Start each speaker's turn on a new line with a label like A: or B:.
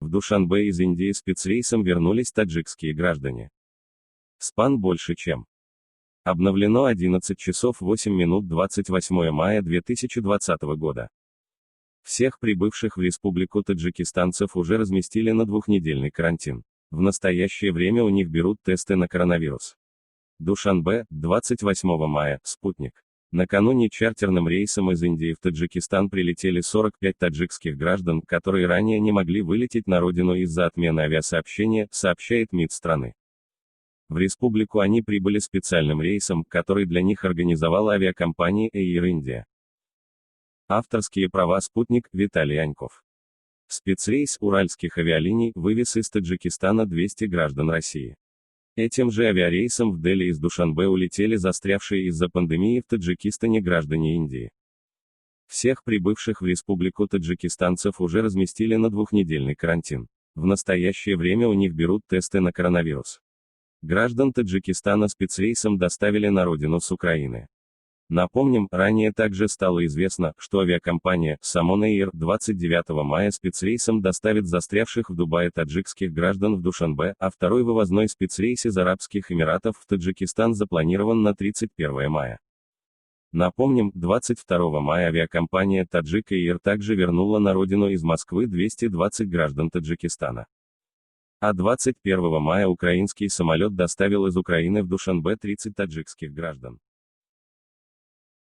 A: В Душанбе из Индии спецрейсом вернулись таджикские граждане. Спан больше чем. Обновлено 11 часов 8 минут 28 мая 2020 года. Всех прибывших в республику таджикистанцев уже разместили на двухнедельный карантин. В настоящее время у них берут тесты на коронавирус. Душанбе, 28 мая, Спутник. Накануне чартерным рейсом из Индии в Таджикистан прилетели 45 таджикских граждан, которые ранее не могли вылететь на родину из-за отмены авиасообщения, сообщает МИД страны. В республику они прибыли специальным рейсом, который для них организовала авиакомпания Air India. Авторские права «Спутник», Виталий Аньков. Спецрейс уральских авиалиний вывез из Таджикистана 200 граждан России. Этим же авиарейсом в Дели из Душанбе улетели застрявшие из-за пандемии в Таджикистане граждане Индии. Всех прибывших в республику таджикистанцев уже разместили на двухнедельный карантин. В настоящее время у них берут тесты на коронавирус. Граждан Таджикистана спецрейсом доставили на родину с Украины. Напомним, ранее также стало известно, что авиакомпания Самон Air 29 мая спецрейсом доставит застрявших в Дубае таджикских граждан в Душанбе, а второй вывозной спецрейс из Арабских Эмиратов в Таджикистан запланирован на 31 мая. Напомним, 22 мая авиакомпания Таджик Air также вернула на родину из Москвы 220 граждан Таджикистана. А 21 мая украинский самолет доставил из Украины в Душанбе 30 таджикских граждан.